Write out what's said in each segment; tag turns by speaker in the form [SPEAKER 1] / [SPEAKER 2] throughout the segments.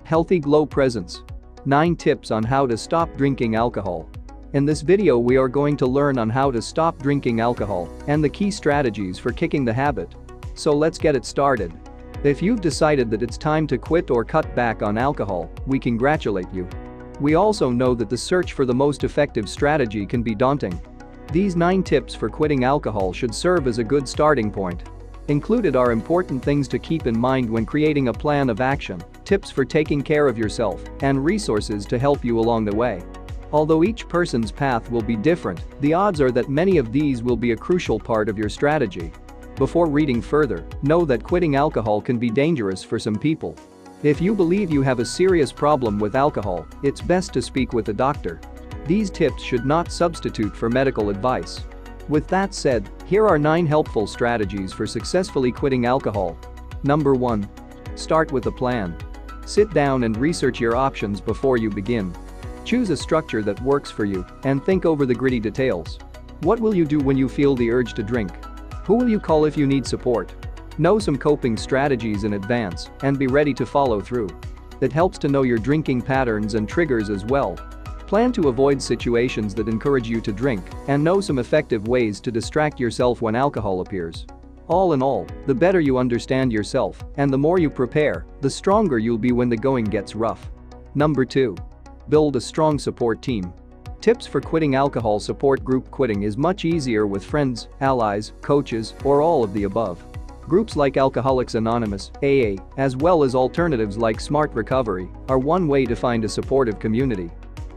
[SPEAKER 1] Healthy Glow presents 9 tips on how to stop drinking alcohol. In this video we are going to learn on how to stop drinking alcohol and the key strategies for kicking the habit. So let's get it started. If you've decided that it's time to quit or cut back on alcohol, we congratulate you. We also know that the search for the most effective strategy can be daunting. These 9 tips for quitting alcohol should serve as a good starting point. Included are important things to keep in mind when creating a plan of action, tips for taking care of yourself, and resources to help you along the way. Although each person's path will be different, the odds are that many of these will be a crucial part of your strategy. Before reading further, know that quitting alcohol can be dangerous for some people. If you believe you have a serious problem with alcohol, it's best to speak with a doctor. These tips should not substitute for medical advice. With that said, here are 9 helpful strategies for successfully quitting alcohol. Number 1. Start with a plan. Sit down and research your options before you begin. Choose a structure that works for you and think over the gritty details. What will you do when you feel the urge to drink? Who will you call if you need support? Know some coping strategies in advance and be ready to follow through. It helps to know your drinking patterns and triggers as well. Plan to avoid situations that encourage you to drink and know some effective ways to distract yourself when alcohol appears. All in all, the better you understand yourself and the more you prepare, the stronger you'll be when the going gets rough. Number 2. Build a strong support team. Tips for quitting alcohol. Support group. Quitting is much easier with friends, allies, coaches, or all of the above. Groups like Alcoholics Anonymous, AA, as well as alternatives like Smart Recovery, are one way to find a supportive community.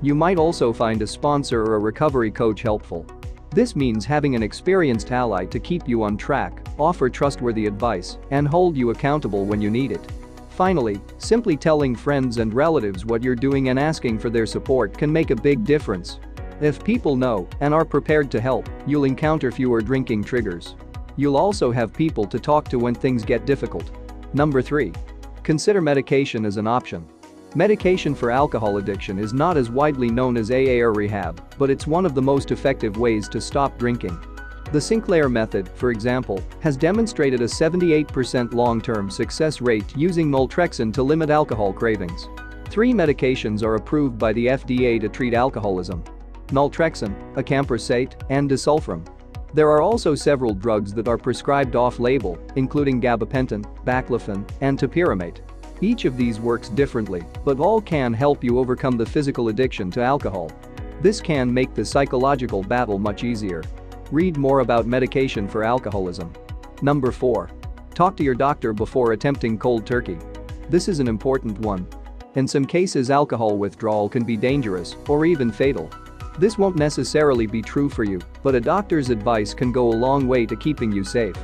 [SPEAKER 1] You might also find a sponsor or a recovery coach helpful. This means having an experienced ally to keep you on track, offer trustworthy advice, and hold you accountable when you need it. Finally, simply telling friends and relatives what you're doing and asking for their support can make a big difference. If people know and are prepared to help, you'll encounter fewer drinking triggers. You'll also have people to talk to when things get difficult. Number 3. Consider medication as an option. Medication for alcohol addiction is not as widely known as AA or rehab, but it's one of the most effective ways to stop drinking. The Sinclair method, for example, has demonstrated a 78% long-term success rate using naltrexone to limit alcohol cravings. 3 medications are approved by the FDA to treat alcoholism: naltrexone, acamprosate, and disulfiram. There are also several drugs that are prescribed off-label, including gabapentin, baclofen, and topiramate. Each of these works differently, but all can help you overcome the physical addiction to alcohol. This can make the psychological battle much easier. Read more about medication for alcoholism. Number 4. Talk to your doctor before attempting cold turkey. This is an important one. In some cases, alcohol withdrawal can be dangerous or even fatal. This won't necessarily be true for you, but a doctor's advice can go a long way to keeping you safe.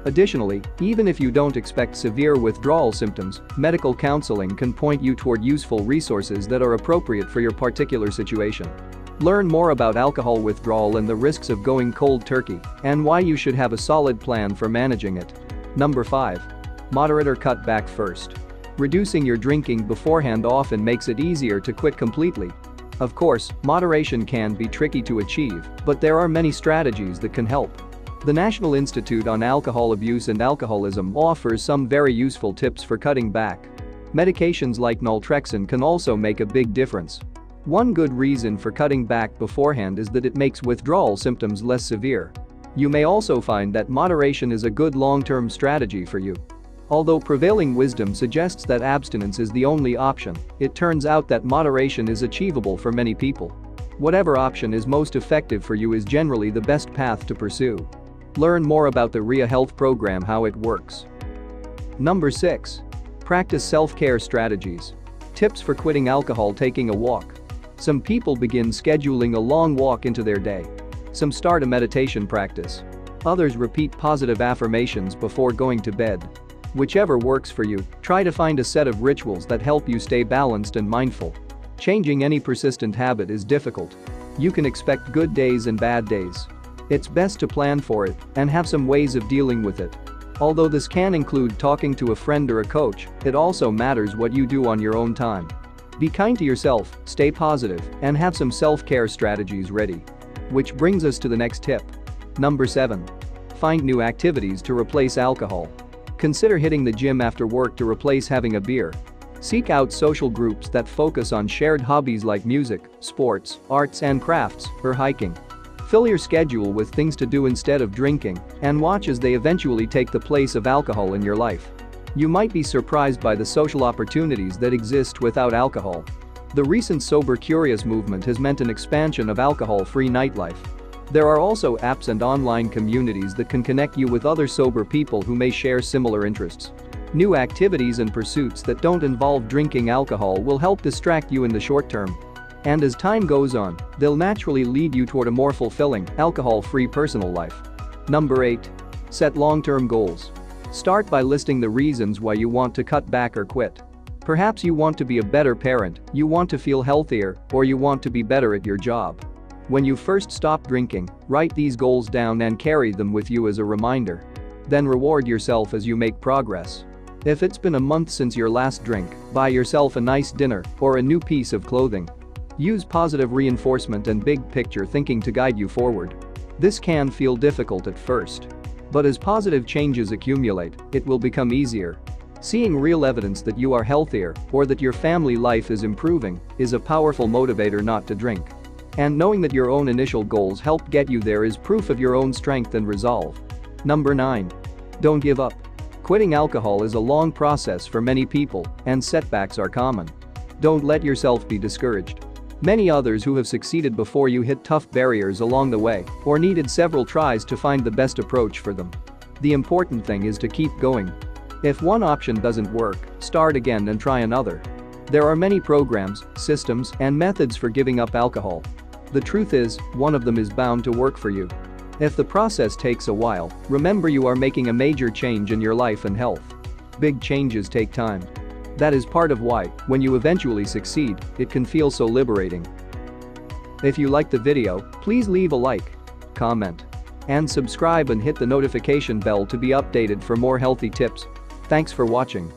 [SPEAKER 1] Additionally, even if you don't expect severe withdrawal symptoms, medical counseling can point you toward useful resources that are appropriate for your particular situation. Learn more about alcohol withdrawal and the risks of going cold turkey, and why you should have a solid plan for managing it. Number 5. Moderate or cut back first. Reducing your drinking beforehand often makes it easier to quit completely. Of course, moderation can be tricky to achieve, but there are many strategies that can help. The National Institute on Alcohol Abuse and Alcoholism offers some very useful tips for cutting back. Medications like naltrexone can also make a big difference. One good reason for cutting back beforehand is that it makes withdrawal symptoms less severe. You may also find that moderation is a good long-term strategy for you. Although prevailing wisdom suggests that abstinence is the only option, it turns out that moderation is achievable for many people. Whatever option is most effective for you is generally the best path to pursue. Learn more about the RIA Health program, how it works. Number 6. Practice self-care strategies. Tips for quitting alcohol. Taking a walk. Some people begin scheduling a long walk into their day. Some start a meditation practice. Others repeat positive affirmations before going to bed. Whichever works for you, try to find a set of rituals that help you stay balanced and mindful. Changing any persistent habit is difficult. You can expect good days and bad days. It's best to plan for it and have some ways of dealing with it. Although this can include talking to a friend or a coach, it also matters what you do on your own time. Be kind to yourself, stay positive, and have some self-care strategies ready. Which brings us to the next tip. Number 7. Find new activities to replace alcohol. Consider hitting the gym after work to replace having a beer. Seek out social groups that focus on shared hobbies like music, sports, arts and crafts, or hiking. Fill your schedule with things to do instead of drinking, and watch as they eventually take the place of alcohol in your life. You might be surprised by the social opportunities that exist without alcohol. The recent Sober Curious movement has meant an expansion of alcohol-free nightlife. There are also apps and online communities that can connect you with other sober people who may share similar interests. New activities and pursuits that don't involve drinking alcohol will help distract you in the short term. And as time goes on, they'll naturally lead you toward a more fulfilling, alcohol-free personal life. Number 8. Set long-term goals. Start by listing the reasons why you want to cut back or quit. Perhaps you want to be a better parent, you want to feel healthier, or you want to be better at your job. When you first stop drinking, write these goals down and carry them with you as a reminder. Then reward yourself as you make progress. If it's been a month since your last drink, buy yourself a nice dinner or a new piece of clothing. Use positive reinforcement and big picture thinking to guide you forward. This can feel difficult at first. But as positive changes accumulate, it will become easier. Seeing real evidence that you are healthier or that your family life is improving is a powerful motivator not to drink. And knowing that your own initial goals helped get you there is proof of your own strength and resolve. Number 9. Don't give up. Quitting alcohol is a long process for many people, and setbacks are common. Don't let yourself be discouraged. Many others who have succeeded before you hit tough barriers along the way or needed several tries to find the best approach for them. The important thing is to keep going. If one option doesn't work, start again and try another. There are many programs, systems, and methods for giving up alcohol. The truth is, one of them is bound to work for you. If the process takes a while, remember you are making a major change in your life and health. Big changes take time. That is part of why, when you eventually succeed, it can feel so liberating. If you liked the video, please leave a like, comment, and subscribe and hit the notification bell to be updated for more healthy tips. Thanks for watching.